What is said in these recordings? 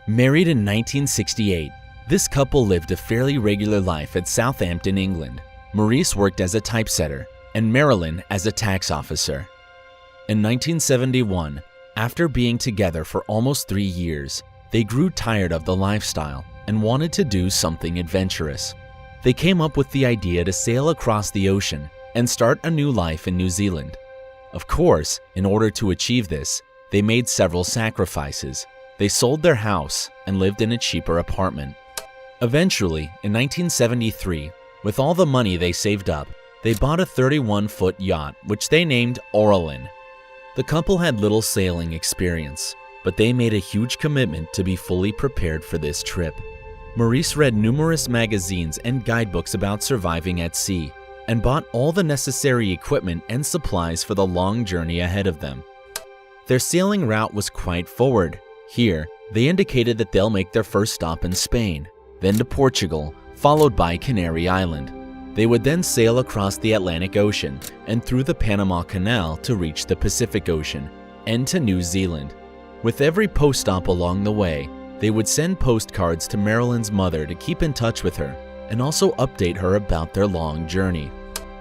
Married in 1968, this couple lived a fairly regular life at Southampton, England. Maurice worked as a typesetter and Maralyn as a tax officer. In 1971, after being together for almost 3 years, they grew tired of the lifestyle and wanted to do something adventurous. They came up with the idea to sail across the ocean and start a new life in New Zealand. Of course, in order to achieve this, they made several sacrifices. They sold their house and lived in a cheaper apartment. Eventually, in 1973, with all the money they saved up, they bought a 31-foot yacht, which they named Maralyn. The couple had little sailing experience, but they made a huge commitment to be fully prepared for this trip. Maurice read numerous magazines and guidebooks about surviving at sea, and bought all the necessary equipment and supplies for the long journey ahead of them. Their sailing route was quite forward. Here, they indicated that they'll make their first stop in Spain, then to Portugal, followed by Canary Island. They would then sail across the Atlantic Ocean and through the Panama Canal to reach the Pacific Ocean and to New Zealand. With every post stop along the way, they would send postcards to Maralyn's mother to keep in touch with her and also update her about their long journey.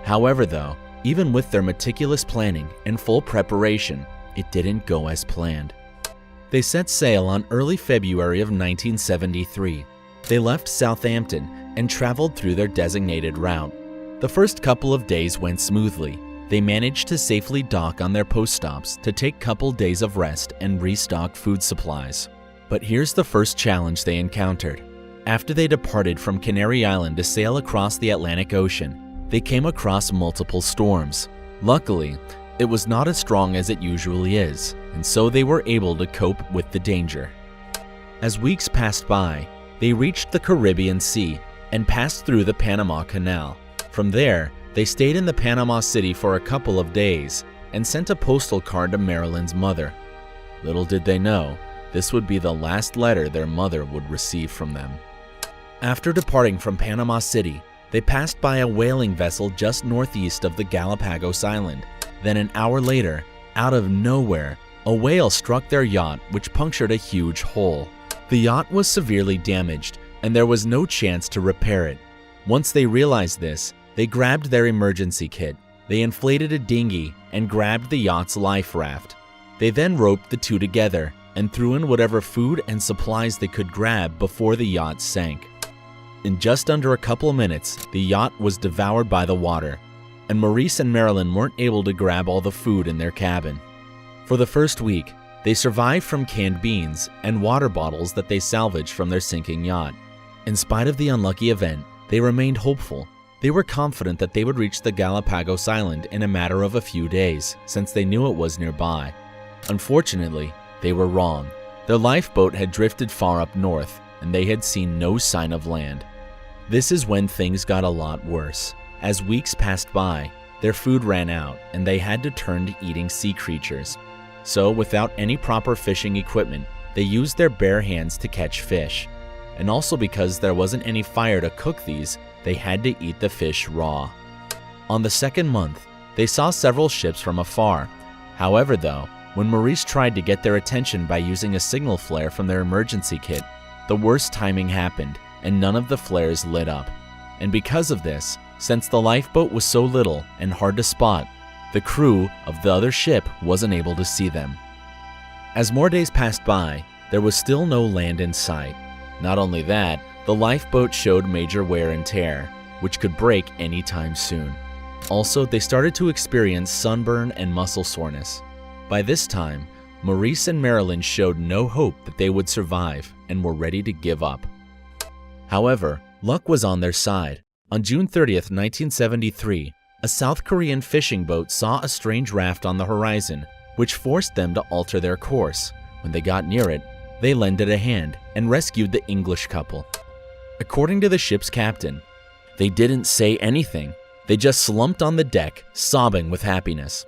However though, even with their meticulous planning and full preparation, it didn't go as planned. They set sail on early February of 1973. They left Southampton and traveled through their designated route. The first couple of days went smoothly. They managed to safely dock on their post stops to take couple days of rest and restock food supplies. But here's the first challenge they encountered. After they departed from Canary Island to sail across the Atlantic Ocean, they came across multiple storms. Luckily, it was not as strong as it usually is, and so they were able to cope with the danger. As weeks passed by, they reached the Caribbean Sea and passed through the Panama Canal. From there, they stayed in the Panama City for a couple of days and sent a postal card to Maralyn's mother. Little did they know, this would be the last letter their mother would receive from them. After departing from Panama City, they passed by a whaling vessel just northeast of the Galapagos Island. Then an hour later, out of nowhere, a whale struck their yacht, which punctured a huge hole. The yacht was severely damaged, and there was no chance to repair it. Once they realized this, they grabbed their emergency kit. They inflated a dinghy and grabbed the yacht's life raft. They then roped the two together and threw in whatever food and supplies they could grab before the yacht sank. In just under a couple of minutes, the yacht was devoured by the water, and Maurice and Maralyn weren't able to grab all the food in their cabin. For the first week, they survived from canned beans and water bottles that they salvaged from their sinking yacht. In spite of the unlucky event, they remained hopeful. They were confident that they would reach the Galapagos Island in a matter of a few days, since they knew it was nearby. Unfortunately, they were wrong. Their lifeboat had drifted far up north, and they had seen no sign of land. This is when things got a lot worse. As weeks passed by, their food ran out, and they had to turn to eating sea creatures. So, without any proper fishing equipment, they used their bare hands to catch fish. And also because there wasn't any fire to cook these, they had to eat the fish raw. On the second month, they saw several ships from afar. However though, when Maurice tried to get their attention by using a signal flare from their emergency kit, the worst timing happened and none of the flares lit up. And because of this, since the lifeboat was so little and hard to spot, the crew of the other ship wasn't able to see them. As more days passed by, there was still no land in sight. Not only that, the lifeboat showed major wear and tear, which could break anytime soon. Also, they started to experience sunburn and muscle soreness. By this time, Maurice and Maralyn showed no hope that they would survive and were ready to give up. However, luck was on their side. On June 30th, 1973, a South Korean fishing boat saw a strange raft on the horizon, which forced them to alter their course. When they got near it, they lended a hand and rescued the English couple. According to the ship's captain, they didn't say anything. They just slumped on the deck, sobbing with happiness.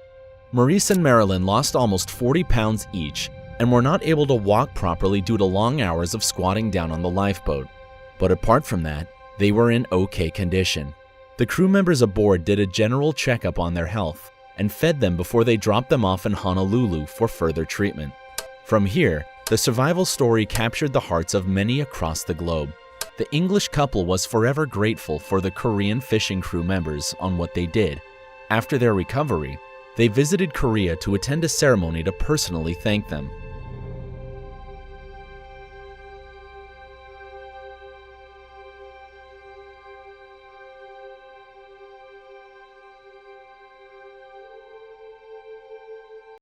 Maurice and Maralyn lost almost 40 pounds each and were not able to walk properly due to long hours of squatting down on the lifeboat. But apart from that, they were in okay condition. The crew members aboard did a general checkup on their health and fed them before they dropped them off in Honolulu for further treatment. From here, The survival story captured the hearts of many across the globe. The English couple was forever grateful for the Korean fishing crew members on what they did. After their recovery, they visited Korea to attend a ceremony to personally thank them.